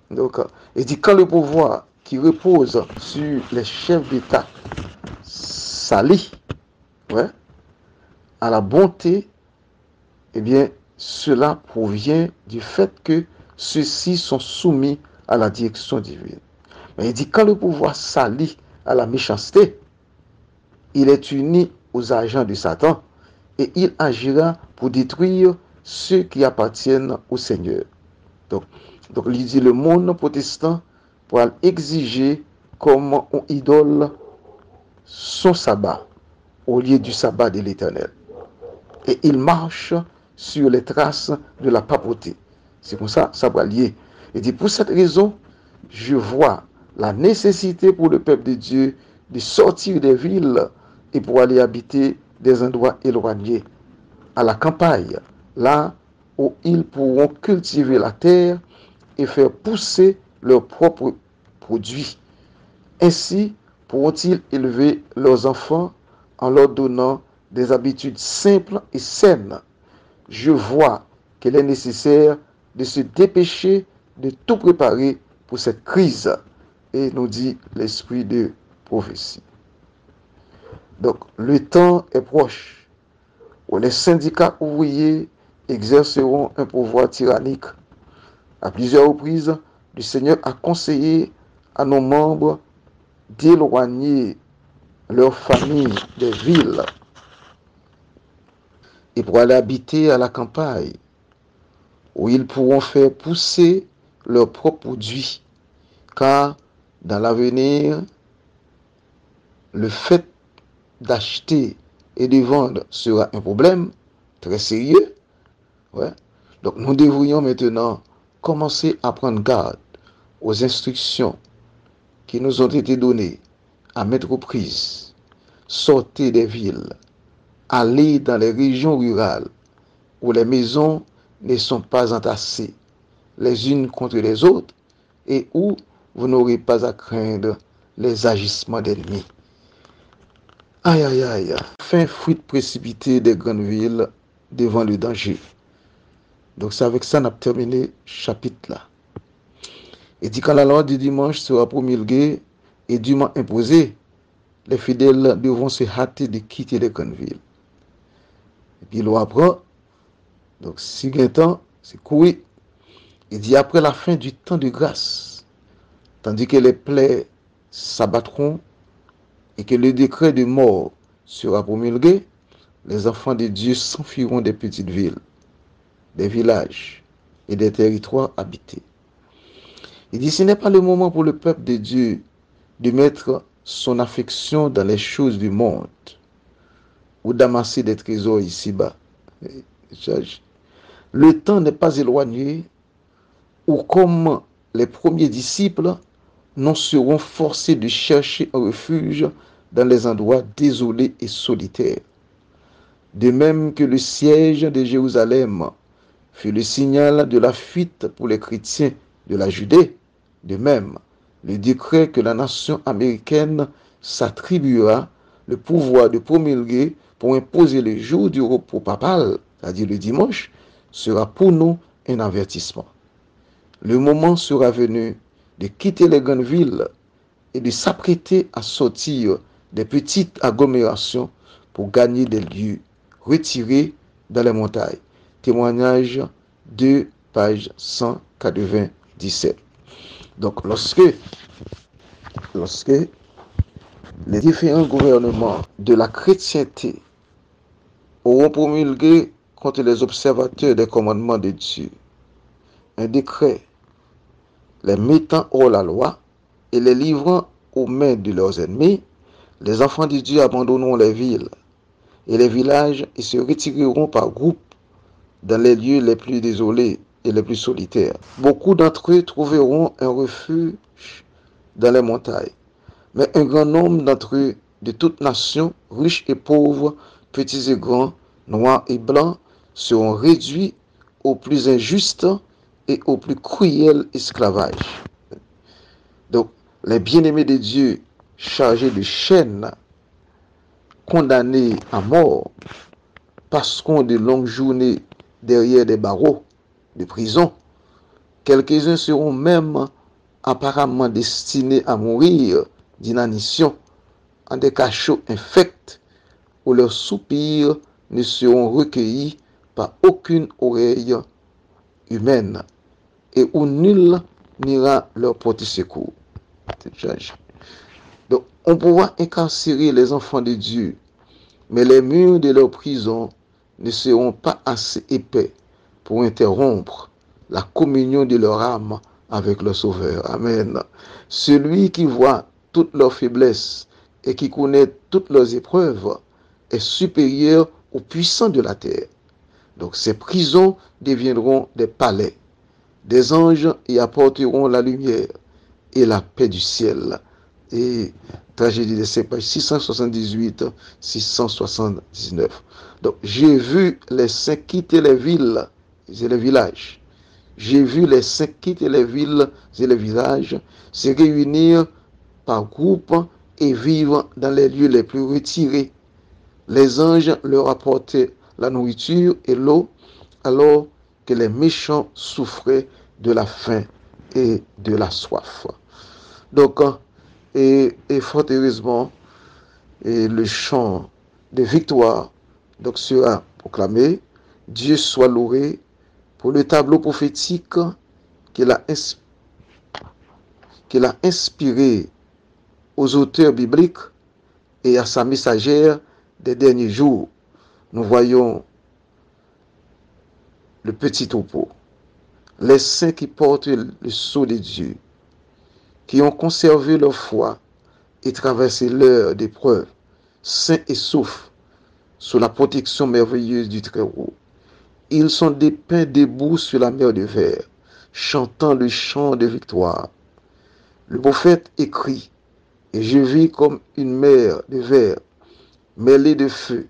Donc, il dit, quand le pouvoir qui repose sur les chefs d'État s'allie à la bonté, eh bien, cela provient du fait que ceux-ci sont soumis à la direction divine. Mais il dit, quand le pouvoir s'allie à la méchanceté, il est uni aux agents de Satan et il agira pour détruire ceux qui appartiennent au Seigneur. Donc il dit, le monde protestant pour exiger comme on idole son sabbat au lieu du sabbat de l'Éternel. Et il marche sur les traces de la papauté. C'est comme ça, ça va lier. Il dit, pour cette raison, je vois la nécessité pour le peuple de Dieu de sortir des villes et pour aller habiter des endroits éloignés, à la campagne, là où ils pourront cultiver la terre et faire pousser leurs propres produits. Ainsi pourront-ils élever leurs enfants en leur donnant des habitudes simples et saines. Je vois qu'il est nécessaire de se dépêcher de tout préparer pour cette crise. et nous dit l'esprit de prophétie. Donc, le temps est proche où les syndicats ouvriers exerceront un pouvoir tyrannique. À plusieurs reprises, le Seigneur a conseillé à nos membres d'éloigner leurs familles des villes et pour aller habiter à la campagne, où ils pourront faire pousser leurs propres produits. Car dans l'avenir, le fait d'acheter et de vendre sera un problème très sérieux. Ouais. Donc nous devrions maintenant commencer à prendre garde aux instructions qui nous ont été données à maintes reprises. Sortez des villes, allez dans les régions rurales où les maisons ne sont pas entassées les unes contre les autres et où vous n'aurez pas à craindre les agissements d'ennemis. Aïe, aïe, aïe. Fin fuite précipitée des grandes villes devant le danger. Donc c'est avec ça qu'on a terminé ce chapitre-là. Et dit quand la loi du dimanche sera promulguée et dûment imposée, les fidèles devront se hâter de quitter les grandes villes. Et puis l'on apprend, donc si il y a un temps, c'est courir. Il dit après la fin du temps de grâce, tandis que les plaies s'abattront et que le décret de mort sera promulgué, les enfants de Dieu s'enfuiront des petites villes, des villages et des territoires habités. Il dit, ce n'est pas le moment pour le peuple de Dieu de mettre son affection dans les choses du monde ou d'amasser des trésors ici-bas. Le temps n'est pas éloigné où, comme les premiers disciples, nous serons forcés de chercher un refuge dans les endroits désolés et solitaires. De même que le siège de Jérusalem fut le signal de la fuite pour les chrétiens de la Judée, de même, le décret que la nation américaine s'attribuera le pouvoir de promulguer pour imposer le jour du repos papal, c'est-à-dire le dimanche, sera pour nous un avertissement. Le moment sera venu de quitter les grandes villes et de s'apprêter à sortir des petites agglomérations pour gagner des lieux retirés dans les montagnes. Témoignage 2, page 197. Donc, lorsque les différents gouvernements de la chrétienté auront promulgué contre les observateurs des commandements de Dieu un décret les mettant hors la loi et les livrant aux mains de leurs ennemis, les enfants de Dieu abandonneront les villes et les villages et se retireront par groupes dans les lieux les plus désolés et les plus solitaires. Beaucoup d'entre eux trouveront un refuge dans les montagnes, mais un grand nombre d'entre eux, de toutes nations, riches et pauvres, petits et grands, noirs et blancs, seront réduits au plus injuste et au plus cruel esclavage. Donc, les bien-aimés de Dieu, chargés de chaînes, condamnés à mort, passeront de longues journées derrière des barreaux de prison. Quelques-uns seront même apparemment destinés à mourir d'inanition en des cachots infects où leurs soupirs ne seront recueillis par aucune oreille humaine et où nul n'ira leur porter secours. Donc, on pourra incarcérer les enfants de Dieu, mais les murs de leur prison ne seront pas assez épais pour interrompre la communion de leur âme avec le Sauveur. Amen. Celui qui voit toutes leurs faiblesses et qui connaît toutes leurs épreuves est supérieur aux puissants de la terre. Donc ces prisons deviendront des palais. Des anges y apporteront la lumière et la paix du ciel. Et tragédie des Saints, page 678-679. Donc j'ai vu les saints quitter les villes et les villages. J'ai vu les saints quitter les villes et les villages, se réunir par groupes et vivre dans les lieux les plus retirés. Les anges leur apportaient la nourriture et l'eau, alors que les méchants souffraient de la faim et de la soif. Donc, et fort heureusement, et le chant de victoire donc sera proclamé. Dieu soit loué pour le tableau prophétique qu'il a, qu'il a inspiré aux auteurs bibliques et à sa messagère des derniers jours. Nous voyons le petit troupeau, les saints qui portent le sceau de Dieu, qui ont conservé leur foi et traversé l'heure d'épreuve, sains et saufs, sous la protection merveilleuse du Très-Haut. Ils sont dépeints debout sur la mer de verre, chantant le chant de victoire. Le prophète écrit, et je vis comme une mer de verre, mêlée de feu,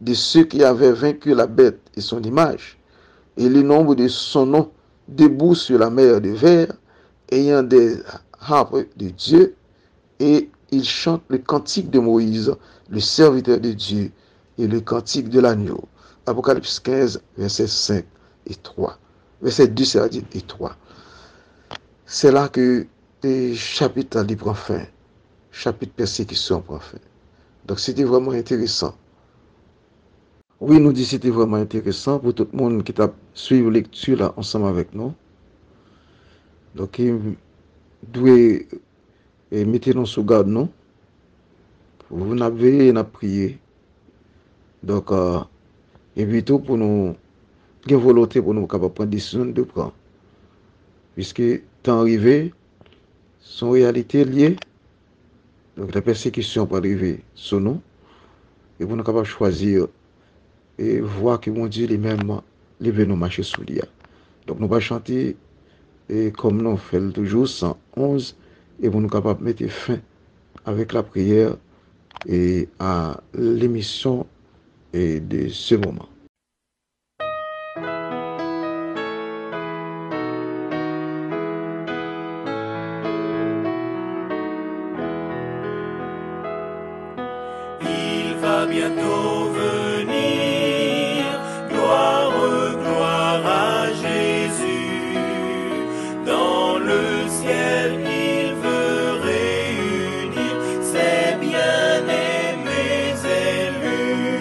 de ceux qui avaient vaincu la bête et son image, et le nombre de son nom debout sur la mer de verre, ayant des harpes de Dieu, et ils chantent le cantique de Moïse, le serviteur de Dieu, et le cantique de l'agneau. Apocalypse 15, versets 5 et 3. Verset 2 et 3. C'est là que le chapitre dit prend fin. Chapitre persécution prend fin. Donc c'était vraiment intéressant. Oui, nous dit c'était vraiment intéressant pour tout le monde qui t'a suivi la lecture là ensemble avec nous. Donc il doit mettre sous garde nous. Vous n'avez n'a prié. Donc et plutôt pour nous une volonté pour nous capable prendre décision de prendre. Puisque temps arrivé, sont réalité liées. Donc la persécution peut arriver sur nous. Et pour nous capable choisir et voir que mon Dieu lui-même lever nous marcher sous lui. Donc nous allons chanter et comme nous faisons toujours 111 et pour nous capable de mettre fin avec la prière et à l'émission et de ce moment. Il va bientôt venir, gloire, gloire à Jésus. Dans le ciel, il veut réunir ses bien-aimés élus.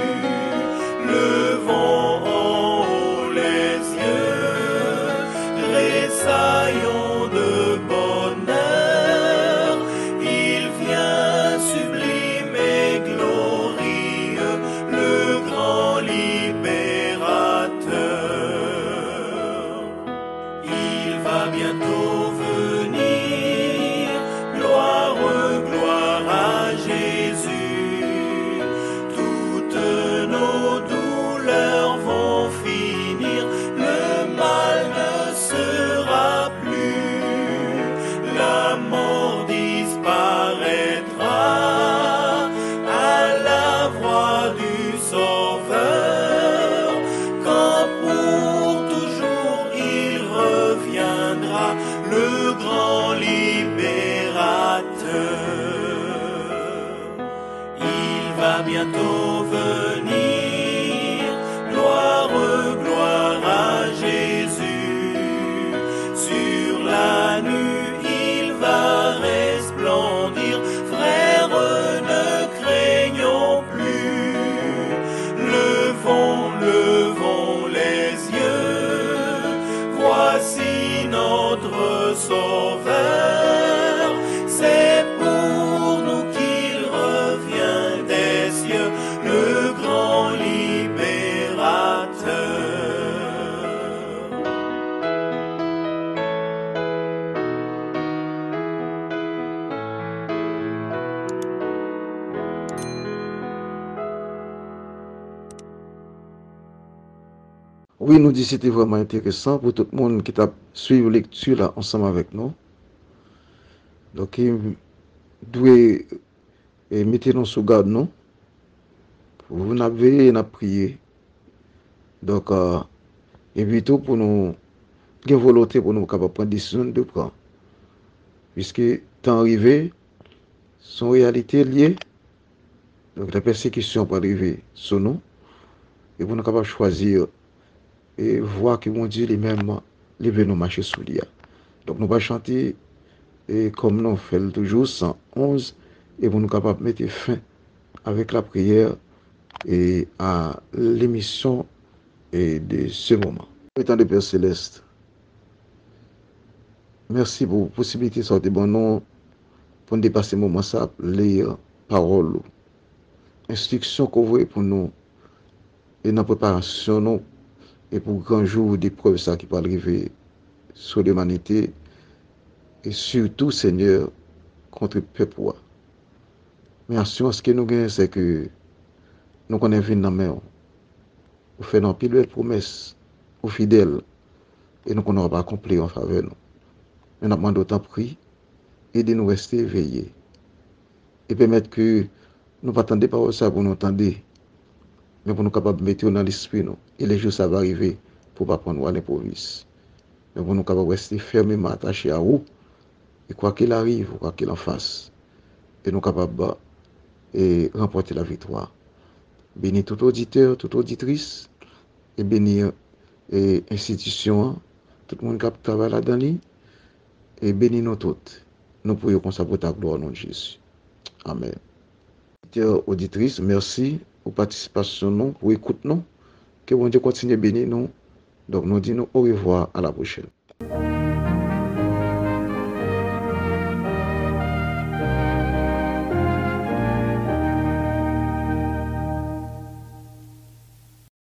Levons en haut les yeux, tressaillons de bonheur. Il vient sublime et glorieux, le grand libérateur. Il va bientôt venir, gloire, gloire à Jésus. Toutes nos douleurs vont finir, le mal ne sera plus, la mort disparaîtra à la voix du Sauveur. Quand pour toujours il reviendra, le grand libérateur. Il va bientôt venir, gloire, gloire à Jésus. Sur la nue il va resplendir, frères, ne craignons plus. Levons, levons les yeux, voici notre Sauveur. C'est pour nous qu'il revient des cieux, le grand libérateur. Oui, nous dit c'était vraiment intéressant pour tout le monde qui t'a suivi la lecture là ensemble avec nous. Donc il doit mettre nous sous garde nous. Vous n'avez n'a prié. Donc et plutôt pour nous une volonté pour nous capable prendre décision de prendre. Puisque temps arrivé, sont réalité liées. Donc la persécution peut arriver sur nous. Et pour nous capable choisir et voir que mon Dieu lui-même lever nous marcher sous lui. Donc nous allons chanter et comme nous faisons toujours 111, et pour nous capables de mettre fin avec la prière et à l'émission et de ce moment. Étant de Père Céleste, merci pour la possibilité de sortir bon nom pour nous dépasser le moment ça, lire parole, instruction qu'on voit pour nous et dans la préparation nous, et pour grand jour d'épreuve ça qui peut arriver sur l'humanité et surtout Seigneur contre le peuple. Mais l'assurance que nous gagnons, c'est que nous connaissons dans la main. Nous faisons une pile de promesses aux fidèles et nous ne connaissons pas accompli en faveur de nous. Nous avons demandé autant de prix et de nous rester éveillés et permettre que nous ne pas pas ça pour nous entendre, mais pour nous capables de mettre dans l'esprit nous. Et les jours ça va arriver pour ne pas prendre à l'improviste. Mais pour nous capables de rester fermement attachés à vous et quoi qu'il arrive, quoi qu'il en fasse, et nous capables de remporter la victoire. Bénis tout auditeur, toute auditrice, et bénir l'institution, tout le monde qui travaille là-dedans, et bénis nous toutes. Nous prions comme ça pour ta gloire, au nom de Jésus. Amen. Auditrice, merci pour participation, nous, pour écoute nous. Que bon Dieu continue à bénir nous. Donc nous disons au revoir, à la prochaine.